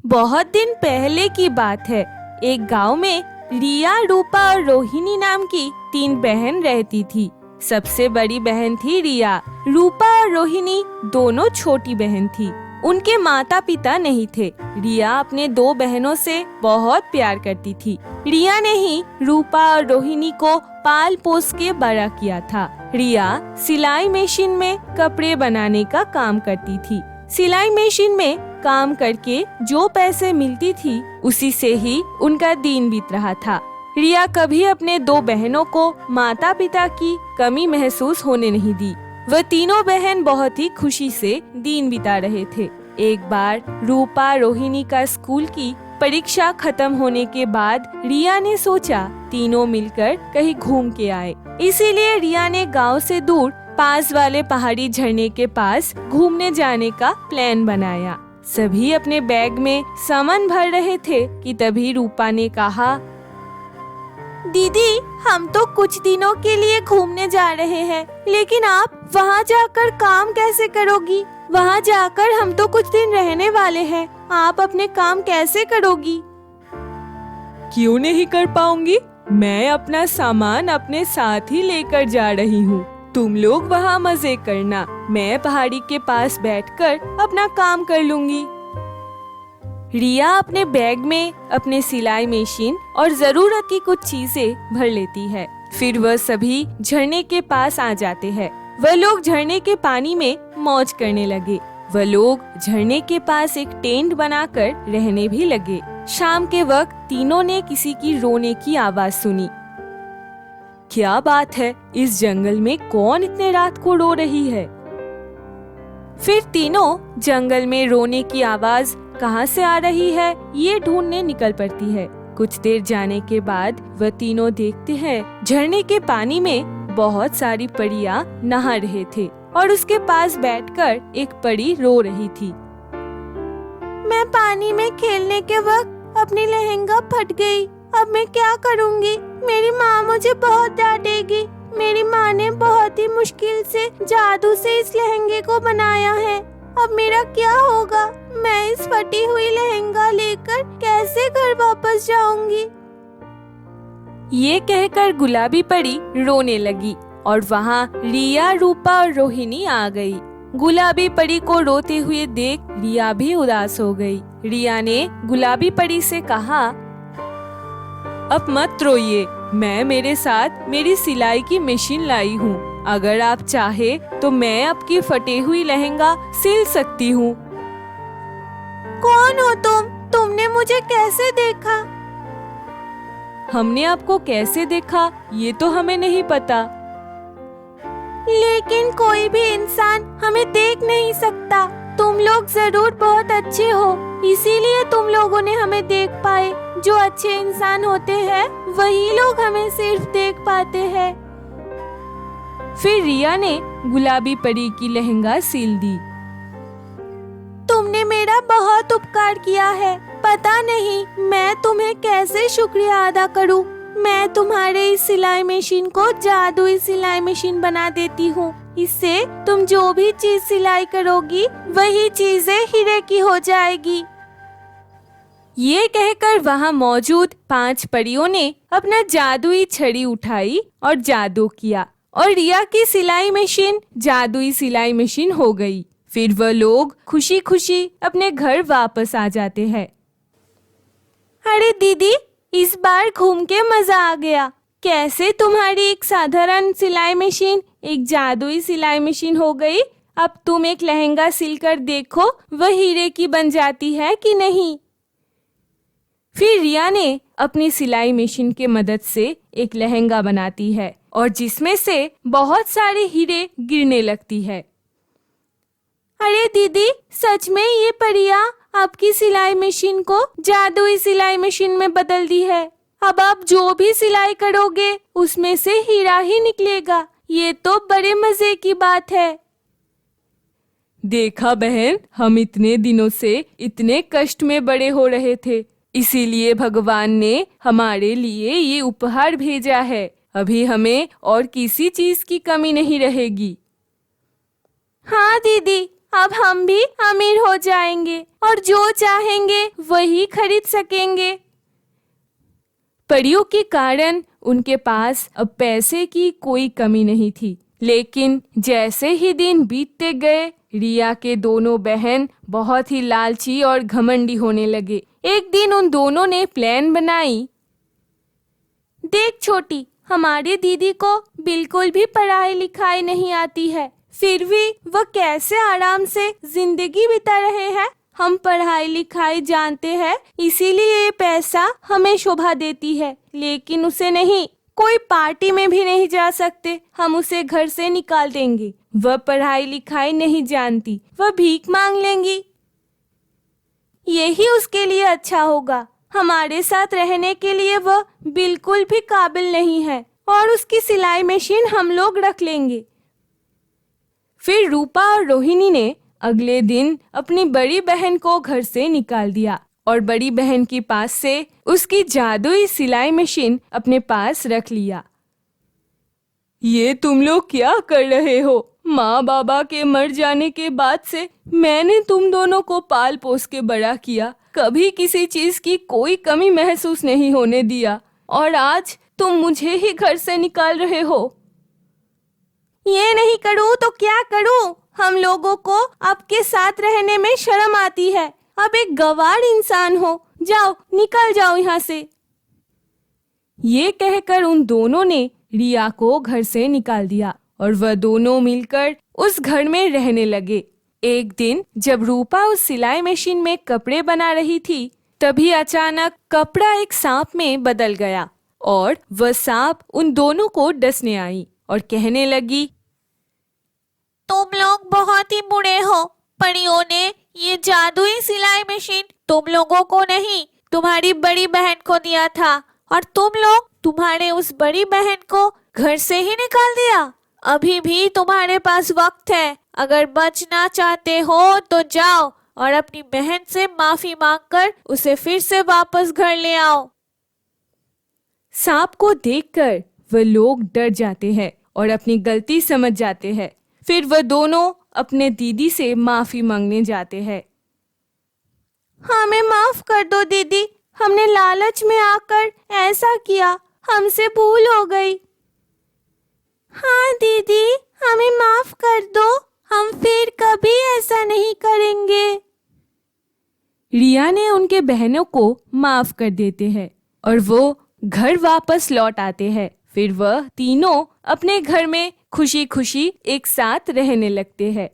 बहुत दिन पहले की बात है। एक गांव में रिया, रूपा और रोहिणी नाम की 3 बहन रहती थी। सबसे बड़ी बहन थी रिया। रूपा और रोहिणी दोनों छोटी बहन थी। उनके माता पिता नहीं थे। रिया अपने 2 बहनों से बहुत प्यार करती थी। रिया ने ही रूपा और रोहिणी को पाल पोस के बड़ा किया था। रिया सिलाई मशीन में कपड़े बनाने का काम करती थी। सिलाई मशीन में काम करके जो पैसे मिलती थी उसी से ही उनका दिन बीत रहा था। रिया कभी अपने 2 बहनों को माता पिता की कमी महसूस होने नहीं दी। वह तीनों बहन बहुत ही खुशी से दिन बिता रहे थे। एक बार रूपा रोहिणी का स्कूल की परीक्षा खत्म होने के बाद रिया ने सोचा तीनों मिलकर कहीं घूम के आए। इसीलिए रिया ने गांव से दूर पास वाले पहाड़ी झरने के पास घूमने जाने का प्लान बनाया। सभी अपने बैग में सामान भर रहे थे कि तभी रूपा ने कहा, दीदी, हम तो कुछ दिनों के लिए घूमने जा रहे हैं, लेकिन आप वहाँ जाकर काम कैसे करोगी? वहाँ जाकर हम तो कुछ दिन रहने वाले हैं, आप अपने काम कैसे करोगी? क्यों नहीं कर पाऊंगी? मैं अपना सामान अपने साथ ही लेकर जा रही हूँ। तुम लोग वहाँ मजे करना, मैं पहाड़ी के पास बैठकर अपना काम कर लूंगी। रिया अपने बैग में अपने सिलाई मशीन और जरूरत की कुछ चीजें भर लेती है। फिर वह सभी झरने के पास आ जाते हैं। वह लोग झरने के पानी में मौज करने लगे। वह लोग झरने के पास एक टेंट बनाकर रहने भी लगे। शाम के वक्त तीनों ने किसी की रोने की आवाज सुनी। क्या बात है, इस जंगल में कौन इतने रात को रो रही है? फिर तीनों जंगल में रोने की आवाज कहाँ से आ रही है ये ढूंढने निकल पड़ती है। कुछ देर जाने के बाद वह तीनों देखते हैं झरने के पानी में बहुत सारी परियां नहा रहे थे और उसके पास बैठकर एक परी रो रही थी। मैं पानी में खेलने के वक्त अपनी लहंगा फट गई। अब मैं क्या करूँगी? मेरी माँ मुझे बहुत डांटेगी। मेरी माँ ने बहुत ही मुश्किल से जादू से इस लहंगे को बनाया है। अब मेरा क्या होगा? मैं इस फटी हुई लहंगा लेकर कैसे घर वापस जाऊंगी? ये कहकर गुलाबी परी रोने लगी और वहाँ रिया, रूपा और रोहिणी आ गई। गुलाबी परी को रोते हुए देख रिया भी उदास हो गई। रिया ने गुलाबी परी से कहा, अब मत रोइए, मैं मेरे साथ मेरी सिलाई की मशीन लाई हूँ। अगर आप चाहे तो मैं आपकी फटी हुई लहंगा सिल सकती हूँ। कौन हो तुम? तुमने मुझे कैसे देखा? हमने आपको कैसे देखा ये तो हमें नहीं पता। लेकिन कोई भी इंसान हमें देख नहीं सकता। तुम लोग जरूर बहुत अच्छे हो, इसीलिए तुम लोगों ने हमें देख पाए। जो अच्छे इंसान होते हैं वही लोग हमें सिर्फ देख पाते हैं। फिर रिया ने गुलाबी परी की लहंगा सिल दी। तुमने मेरा बहुत उपकार किया है। पता नहीं मैं तुम्हें कैसे शुक्रिया अदा करूं। मैं तुम्हारे इस सिलाई मशीन को जादुई सिलाई मशीन बना देती हूँ। इससे तुम जो भी चीज सिलाई करोगी वही चीजें हीरे की हो जाएगी। ये कहकर वहाँ मौजूद 5 परियों ने अपना जादुई छड़ी उठाई और जादू किया और रिया की सिलाई मशीन जादुई सिलाई मशीन हो गई। फिर वह लोग खुशी खुशी अपने घर वापस आ जाते हैं। अरे दीदी, इस बार घूम के मजा आ गया। कैसे तुम्हारी एक साधारण सिलाई मशीन एक जादुई सिलाई मशीन हो गई? अब तुम एक लहंगा सिलकर देखो, वह हीरे की बन जाती है कि नहीं। फिर रिया ने अपनी सिलाई मशीन के मदद से एक लहंगा बनाती है और जिसमें से बहुत सारे हीरे गिरने लगती है। अरे दीदी, सच में ये परियां आपकी सिलाई मशीन को जादुई सिलाई मशीन में बदल दी है। अब आप जो भी सिलाई करोगे उसमें से हीरा ही निकलेगा। ये तो बड़े मजे की बात है। देखा बहन, हम इतने दिनों से इतने कष्ट में बड़े हो रहे थे, इसीलिए भगवान ने हमारे लिए ये उपहार भेजा है। अभी हमें और किसी चीज की कमी नहीं रहेगी। हाँ दीदी, अब हम भी अमीर हो जाएंगे और जो चाहेंगे वही खरीद सकेंगे। परियों के कारण उनके पास अब पैसे की कोई कमी नहीं थी। लेकिन जैसे ही दिन बीतते गए, रिया के दोनों बहन बहुत ही लालची और घमंडी होने लगे। एक दिन उन दोनों ने प्लान बनाई। देख छोटी, हमारी दीदी को बिल्कुल भी पढ़ाई लिखाई नहीं आती है, फिर भी वह कैसे आराम से जिंदगी बिता रहे हैं। हम पढ़ाई लिखाई जानते हैं, इसीलिए ये पैसा हमें शोभा देती है, लेकिन उसे नहीं। कोई पार्टी में भी नहीं जा सकते, हम उसे घर से निकाल देंगे। वह पढ़ाई लिखाई नहीं जानती, वह भीख मांग लेंगी। यही उसके लिए अच्छा होगा। हमारे साथ रहने के लिए वह बिल्कुल भी काबिल नहीं है और उसकी सिलाई मशीन हम लोग रख लेंगे। फिर रूपा और रोहिणी ने अगले दिन अपनी बड़ी बहन को घर से निकाल दिया और बड़ी बहन के पास से उसकी जादुई सिलाई मशीन अपने पास रख लिया। ये तुम लोग क्या कर रहे हो? माँ बाबा के मर जाने के बाद से मैंने तुम दोनों को पाल पोस के बड़ा किया, कभी किसी चीज की कोई कमी महसूस नहीं होने दिया, और आज तुम मुझे ही घर से निकाल रहे हो। ये नहीं करूँ तो क्या करूँ? हम लोगों को आपके साथ रहने में शर्म आती है। अब एक गवार इंसान हो, जाओ निकल जाओ यहाँ से। ये कहकर उन दोनों ने रिया को घर से निकाल दिया और वह दोनों मिलकर उस घर में रहने लगे। एक दिन जब रूपा उस सिलाई मशीन में कपड़े बना रही थी, तभी अचानक कपड़ा एक सांप में बदल गया और वह सांप उन दोनों को डसने आई और कहने लगी, तुम लोग बहुत ही बुरे हो। परियों ने ये जादुई सिलाई मशीन तुम लोगों को नहीं, तुम्हारी बड़ी बहन को दिया था, और तुम लोग तुम्हारे उस बड़ी बहन को घर से ही निकाल दिया। अभी भी तुम्हारे पास वक्त है। अगर बचना चाहते हो तो जाओ और अपनी बहन से माफी मांगकर उसे फिर से वापस घर ले आओ। सांप को देखकर वह लोग डर जाते हैं और अपनी गलती समझ जाते हैं। फिर वह दोनों अपने दीदी से माफी मांगने जाते हैं। हमें माफ कर दो दीदी, हमने लालच में आकर ऐसा किया, हमसे भूल हो गई। हाँ दीदी, हमें माफ कर दो, हम फिर कभी ऐसा नहीं करेंगे। रिया ने उनके बहनों को माफ कर देते हैं और वो घर वापस लौट आते हैं। फिर वह तीनों अपने घर में खुशी खुशी एक साथ रहने लगते हैं।